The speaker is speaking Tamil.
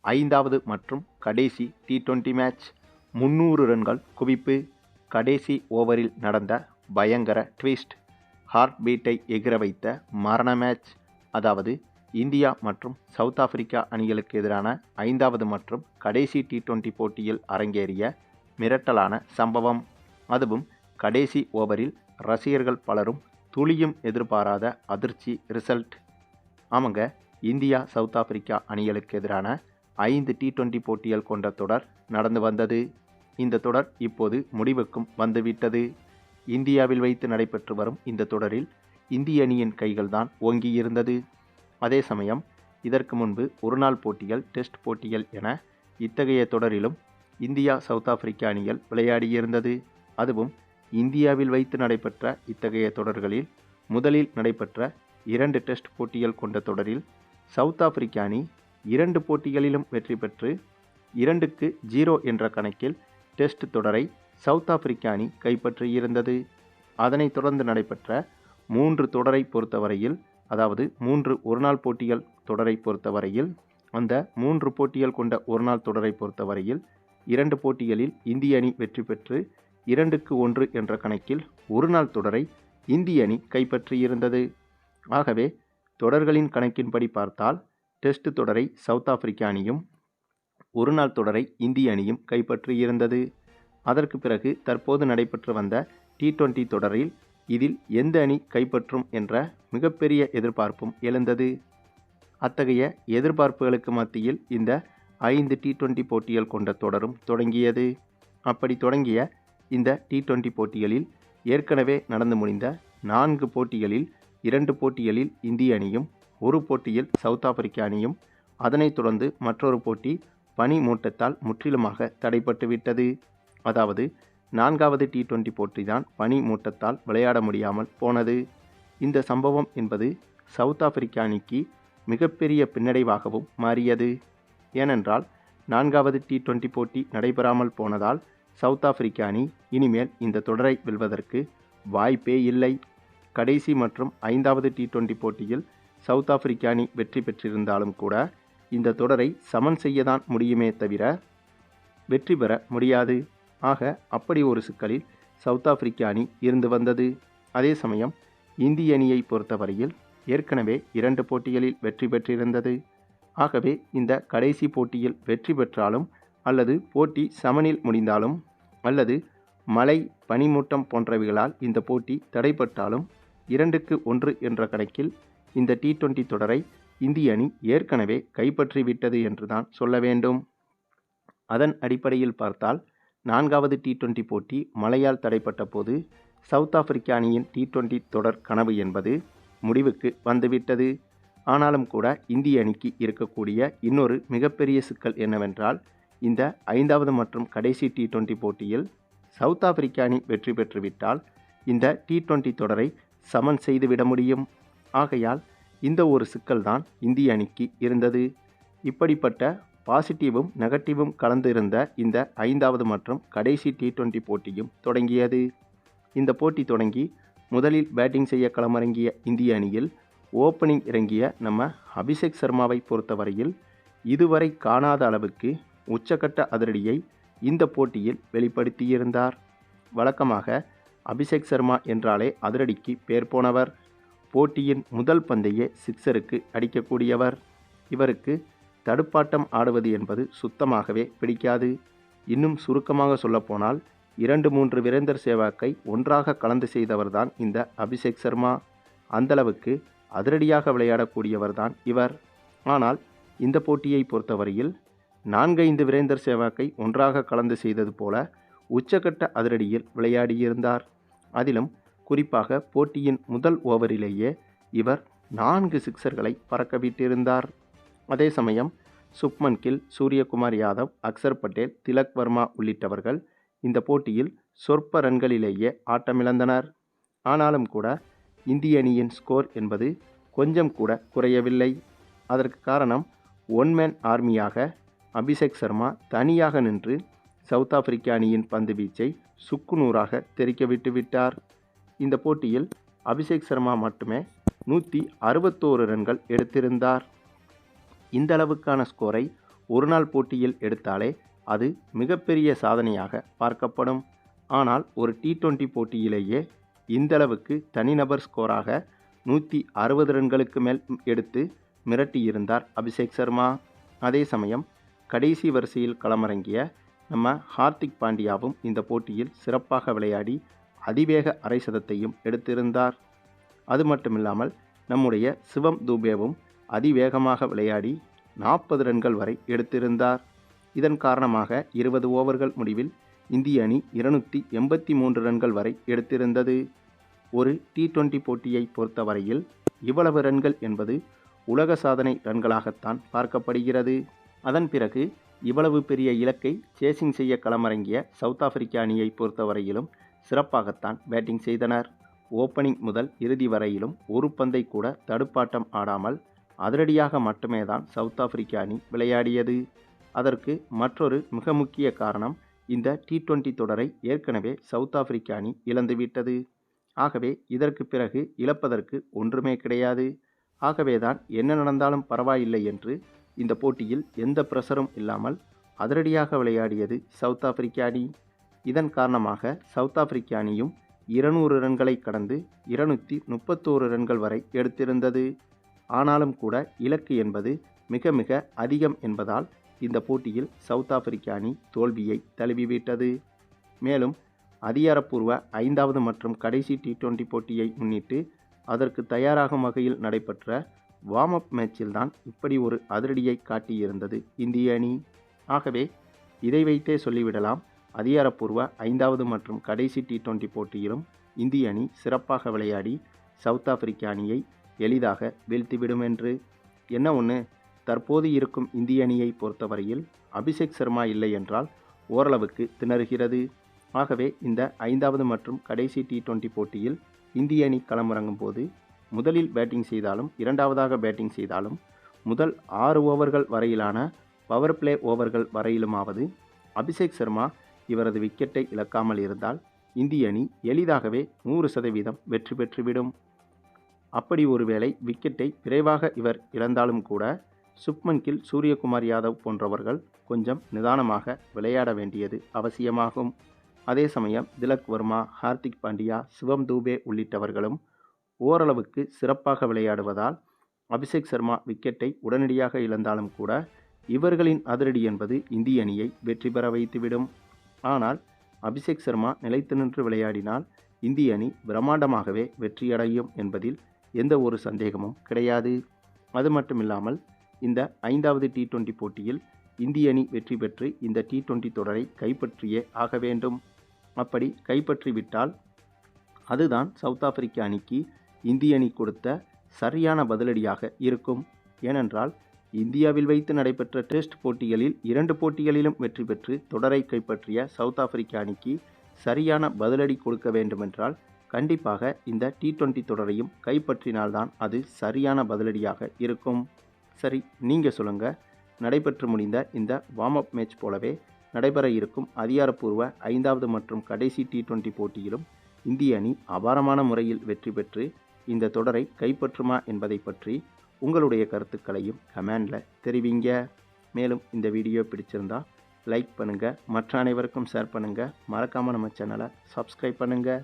ஐந்தாவது மற்றும் கடைசி T20 மேட்ச். 300 ரன்கள் குவிப்பு. கடைசி ஓவரில் நடந்த பயங்கர ட்விஸ்ட். ஹார்ட் பீட்டை எகிற வைத்த மரண மேட்ச். அதாவது இந்தியா மற்றும் சவுத் ஆப்பிரிக்கா அணிகளுக்கு எதிரான ஐந்தாவது மற்றும் கடைசி T20 போட்டியில் அரங்கேறிய மிரட்டலான சம்பவம். அதுவும் கடைசி ஓவரில் ரசிகர்கள் பலரும் துளியும் எதிர்பாராத அதிர்ச்சி ரிசல்ட். ஆமாங்க, இந்தியா சவுத் ஆப்பிரிக்கா அணிகளுக்கு எதிரான 5 T20 போட்டிகள் கொண்ட தொடர் நடந்து வந்தது. இந்த தொடர் இப்போது முடிவுக்கும் வந்துவிட்டது. இந்தியாவில் வைத்து நடைபெற்று வரும் இந்த தொடரில் இந்திய அணியின் கைகள்தான் ஓங்கியிருந்தது. அதே சமயம் இதற்கு முன்பு ஒருநாள் போட்டிகள், டெஸ்ட் போட்டிகள் என இத்தகைய தொடரிலும் இந்தியா சவுத் ஆப்பிரிக்கா அணிகள் விளையாடியிருந்தது. அதுவும் இந்தியாவில் வைத்து நடைபெற்ற இத்தகைய தொடர்களில் முதலில் நடைபெற்ற 2 டெஸ்ட் போட்டிகள் கொண்ட தொடரில் சவுத் ஆப்பிரிக்கா அணி 2 போட்டிகளிலும் வெற்றி பெற்று 2-0 என்ற கணக்கில் டெஸ்ட் தொடரை சவுத் ஆப்பிரிக்கா அணி கைப்பற்றியிருந்தது. அதனைத் தொடர்ந்து நடைபெற்ற 3 தொடரை பொறுத்தவரையில், அதாவது 3 ஒருநாள் போட்டிகள் தொடரை பொறுத்தவரையில், அந்த 3 போட்டிகள் கொண்ட ஒருநாள் தொடரை பொறுத்தவரையில் 2 போட்டிகளில் இந்திய அணி வெற்றி பெற்று 2-1 என்ற கணக்கில் ஒருநாள் தொடரை இந்திய அணி கைப்பற்றியிருந்தது. ஆகவே தொடர்களின் கணக்கின்படி பார்த்தால் டெஸ்ட் தொடரை சவுத் ஆப்பிரிக்கா அணியும் ஒருநாள் தொடரை இந்திய அணியும் கைப்பற்றியிருந்தது. அதற்கு பிறகு தற்போது நடைபெற்று வந்த T20 தொடரில் இதில் எந்த அணி கைப்பற்றும் என்ற மிகப்பெரிய எதிர்பார்ப்பும் எழுந்தது. அத்தகைய எதிர்பார்ப்புகளுக்கு மத்தியில் இந்த 5 T20 போட்டிகள் கொண்ட தொடரும் தொடங்கியது. அப்படி தொடங்கிய இந்த T20 போட்டிகளில் ஏற்கனவே நடந்து முடிந்த 4 போட்டிகளில் 2 போட்டிகளில் இந்திய அணியும், ஒரு போட்டியில் சவுத் ஆப்பிரிக்கா அணியும், அதனைத் தொடர்ந்து மற்றொரு போட்டி பனி மூட்டத்தால் முற்றிலுமாக தடைப்பட்டுவிட்டது. அதாவது 4வது T20 போட்டிதான் பனி மூட்டத்தால் விளையாட முடியாமல் போனது. இந்த சம்பவம் என்பது சவுத் ஆப்பிரிக்கா அணிக்கு மிகப்பெரிய பின்னடைவாகவும் மாறியது. ஏனென்றால் 4வது T20 போட்டி நடைபெறாமல் போனதால் சவுத் ஆப்பிரிக்கா அணி இனிமேல் இந்த தொடரை வெல்வதற்கு வாய்ப்பே இல்லை. கடைசி மற்றும் 5வது T20 போட்டியில் சவுத் ஆப்பிரிக்கா அணி வெற்றி பெற்றிருந்தாலும் கூட இந்த தொடரை சமன் செய்யத்தான் முடியுமே தவிர வெற்றி பெற முடியாது. ஆக அப்படி ஒரு சிக்கலில் சவுத் ஆப்பிரிக்கா அணி இருந்து வந்தது. அதே சமயம் இந்திய அணியை பொறுத்தவரையில் ஏற்கனவே 2 போட்டிகளில் வெற்றி பெற்றிருந்தது. ஆகவே இந்த கடைசி போட்டியில் வெற்றி பெற்றாலும் அல்லது போட்டி சமனில் முடிந்தாலும் அல்லது மழை, பனிமூட்டம் போன்றவைகளால் இந்த போட்டி தடைப்பட்டாலும் 2-1 என்ற கணக்கில் இந்த T20 தொடரை இந்திய அணி ஏற்கனவே கைப்பற்றிவிட்டது என்றுதான் சொல்ல வேண்டும். அதன் அடிப்படையில் பார்த்தால் 4வது T20 போட்டி மழையால் தடைப்பட்ட போது சவுத் ஆப்பிரிக்கா அணியின் T20 தொடர் கனவு என்பது முடிவுக்கு வந்துவிட்டது. ஆனாலும் கூட இந்திய அணிக்கு இருக்கக்கூடிய இன்னொரு மிகப்பெரிய சிக்கல் என்னவென்றால், இந்த 5வது மற்றும் கடைசி T20 போட்டியில் சவுத் ஆப்பிரிக்கா அணி வெற்றி பெற்றுவிட்டால் இந்த T20 தொடரை சமன் செய்துவிட முடியும். ஆகையால் இந்த ஒரு சிக்கல்தான் இந்திய அணிக்கு இருந்தது. இப்படிப்பட்ட பாசிட்டிவும் நெகட்டிவும் கலந்து இருந்த இந்த 5வது மற்றும் கடைசி T20 போட்டியும் தொடங்கியது. இந்த போட்டி தொடங்கி முதலில் பேட்டிங் செய்ய களமிறங்கிய இந்திய அணியில் ஓப்பனிங் இறங்கிய நம்ம அபிஷேக் சர்மாவை பொறுத்தவரையில் இதுவரை காணாத அளவுக்கு உச்சக்கட்ட அதிரடியை இந்த போட்டியில் வெளிப்படுத்தியிருந்தார். வழக்கமாக அபிஷேக் சர்மா என்றாலே அதிரடிக்கு பேர் போனவர். போட்டியின் முதல் பந்தையே சிக்ஸருக்கு அடிக்கக்கூடியவர். இவருக்கு தடுப்பாட்டம் ஆடுவது என்பது சுத்தமாகவே பிடிக்காது. இன்னும் சுருக்கமாக சொல்லப்போனால் 2-3 வீரேந்தர் சேவாக்கை ஒன்றாக கலந்து செய்தவர்தான் இந்த அபிஷேக் சர்மா. அந்தளவுக்கு அதிரடியாக விளையாடக்கூடியவர்தான் இவர். ஆனால் இந்த போட்டியை பொறுத்தவரையில் 4-5 வீரேந்தர் சேவாக்கை ஒன்றாக கலந்து செய்தது போல உச்சக்கட்ட அதிரடியில் விளையாடியிருந்தார். அதிலும் குறிப்பாக போட்டியின் முதல் ஓவரிலேயே இவர் 4 சிக்சர்களை பறக்கவிட்டிருந்தார். அதே சமயம் சுப்மன் கில், சூரியகுமார் யாதவ், அக்சர் பட்டேல், திலக் வர்மா உள்ளிட்டவர்கள் இந்த போட்டியில் சொற்ப ரன்களிலேயே ஆட்டமிழந்தனர். ஆனாலும் கூட இந்திய அணியின் ஸ்கோர் என்பது கொஞ்சம் கூட குறையவில்லை. அதற்கு காரணம் ஒன்மேன் ஆர்மியாக அபிஷேக் சர்மா தனியாக நின்று சவுத் ஆப்பிரிக்கா அணியின் பந்து வீச்சை சுக்குநூறாக தெறிக்க விட்டுவிட்டார். இந்த போட்டியில் அபிஷேக் சர்மா மட்டுமே 161 ரன்கள் எடுத்திருந்தார். இந்த அளவுக்கான ஸ்கோரை ஒருநாள் போட்டியில் எடுத்தாலே அது மிகப்பெரிய சாதனையாக பார்க்கப்படும். ஆனால் ஒரு T20 போட்டியிலேயே இந்தளவுக்கு தனிநபர் ஸ்கோராக 160 ரன்களுக்கு மேல் எடுத்து மிரட்டியிருந்தார் அபிஷேக் சர்மா. அதே சமயம் கடைசி வரிசையில் களமிறங்கிய நம்ம ஹார்திக் பாண்டியாவும் இந்த போட்டியில் சிறப்பாக விளையாடி அதிவேக அரை சதத்தையும் எடுத்திருந்தார். அது மட்டுமில்லாமல் நம்முடைய சிவம் தூபேவும் அதிவேகமாக விளையாடி 40 ரன்கள் வரை எடுத்திருந்தார். இதன் காரணமாக 20 ஓவர்கள் முடிவில் இந்திய அணி 283 ரன்கள் வரை எடுத்திருந்தது. ஒரு T20 போட்டியை பொறுத்தவரையில் இவ்வளவு ரன்கள் என்பது உலக சாதனை ரன்களாகத்தான் பார்க்கப்படுகிறது. அதன் பிறகு இவ்வளவு பெரிய இலக்கை சேசிங் செய்ய களமிறங்கிய சவுத் ஆப்பிரிக்க அணியை பொறுத்தவரையிலும் சிறப்பாகத்தான் பேட்டிங் செய்தனர். ஓப்பனிங் முதல் இறுதி வரையிலும் ஒரு பந்தை கூட தடுப்பாட்டம் ஆடாமல் அதிரடியாக மட்டுமே தான் சவுத் ஆப்பிரிக்க அணி விளையாடியது. அதற்கு மற்றொரு மிக முக்கிய காரணம், இந்த T20 தொடரை ஏற்கனவே சவுத் ஆப்பிரிக்க அணி இழந்துவிட்டது. ஆகவே இதற்கு பிறகு இழப்பதற்கு ஒன்றுமே கிடையாது. ஆகவேதான் என்ன நடந்தாலும் பரவாயில்லை என்று இந்த போட்டியில் எந்த பிரஷரும் இல்லாமல் அதிரடியாக விளையாடியது சவுத் ஆப்பிரிக்க அணி. இதன் காரணமாக சவுத் ஆப்பிரிக்க அணியும் 200 ரன்களை கடந்து 231 ரன்கள் வரை எடுத்திருந்தது. ஆனாலும் கூட இலக்கு என்பது மிக மிக அதிகம் என்பதால் இந்த போட்டியில் சவுத் ஆப்பிரிக்க அணி தோல்வியை தழுவிவிட்டது. மேலும் அதிகாரப்பூர்வ 5வது மற்றும் கடைசி T20 போட்டியை முன்னிட்டு அதற்கு தயாராகும் வகையில் நடைபெற்ற வார்ம் அப் மேட்சில்தான் இப்படி ஒரு அதிரடியை காட்டியிருந்தது இந்திய அணி. ஆகவே இதை வைத்தே சொல்லிவிடலாம், அதிகாரப்பூர்வ 5வது மற்றும் கடைசி T20 போட்டியிலும் இந்திய அணி சிறப்பாக விளையாடி சவுத் ஆப்பிரிக்க அணியை எளிதாக வீழ்த்திவிடும் என்று. என்ன ஒன்று, தற்போது இருக்கும் இந்திய அணியை பொறுத்தவரையில் அபிஷேக் சர்மா இல்லை என்றால் ஓரளவுக்கு திணறுகிறது. ஆகவே இந்த 5வது மற்றும் கடைசி T20 போட்டியில் இந்திய அணி களமிறங்கும் போது முதலில் பேட்டிங் செய்தாலும் 2வதாக பேட்டிங் செய்தாலும் முதல் 6 ஓவர்கள் வரையிலான பவர் பிளே ஓவர்கள் வரையிலுமாவது அபிஷேக் சர்மா இவரது விக்கெட்டை இழக்காமல் இருந்தால் இந்திய அணி எளிதாகவே 100% வெற்றி பெற்றுவிடும். அப்படி ஒருவேளை விக்கெட்டை விரைவாக இவர் இழந்தாலும் கூட சுப்மன் கில், சூரியகுமார் யாதவ் போன்றவர்கள் கொஞ்சம் நிதானமாக விளையாட வேண்டியது அவசியமாகும். அதே சமயம் திலக் வர்மா, ஹார்திக் பாண்டியா, சிவம் தூபே உள்ளிட்டவர்களும் ஓரளவுக்கு சிறப்பாக விளையாடுவதால் அபிஷேக் சர்மா விக்கெட்டை உடனடியாக இழந்தாலும் கூட இவர்களின் அதிரடி என்பது இந்திய அணியை வெற்றி பெற வைத்துவிடும். ஆனால் அபிஷேக் சர்மா நிலைத்து நின்று விளையாடினால் இந்திய அணி பிரம்மாண்டமாகவே வெற்றியடையும் என்பதில் எந்த ஒரு சந்தேகமும் கிடையாது. அது மட்டுமில்லாமல் இந்த 5வது T20 போட்டியில் இந்திய அணி வெற்றி பெற்று இந்த T20 தொடரை கைப்பற்றியே ஆக வேண்டும். அப்படி கைப்பற்றிவிட்டால் அதுதான் சவுத் ஆப்பிரிக்க அணிக்கு இந்திய அணி கொடுத்த சரியான பதிலடியாக இருக்கும். ஏனென்றால் இந்தியாவில் வைத்து நடைபெற்ற டெஸ்ட் போட்டிகளில் 2 போட்டிகளிலும் வெற்றி பெற்று தொடரை கைப்பற்றிய சவுத் ஆப்பிரிக்க அணிக்கு சரியான பதிலடி கொடுக்க வேண்டுமென்றால் கண்டிப்பாக இந்த T20 தொடரையும் கைப்பற்றினால்தான் அது சரியான பதிலடியாக இருக்கும். சரி, நீங்கள் சொல்லுங்கள், நடைபெற்று முடிந்த இந்த வார்ம் அப் மேட்ச் போலவே நடைபெற இருக்கும் அதிகாரப்பூர்வ 5வது மற்றும் கடைசி T20 போட்டியிலும் இந்திய அணி அபாரமான முறையில் வெற்றி பெற்று இந்த தொடரை கைப்பற்றுமா என்பதை பற்றி உங்களுடைய கருத்துக்களையும் கமெண்டில் தெரிவிங்க. மேலும் இந்த வீடியோ பிடிச்சிருந்தா லைக் பண்ணுங்கள், மற்ற அனைவருக்கும் ஷேர் பண்ணுங்கள், மறக்காமல் நம்ம சேனலை சப்ஸ்கிரைப் பண்ணுங்கள்.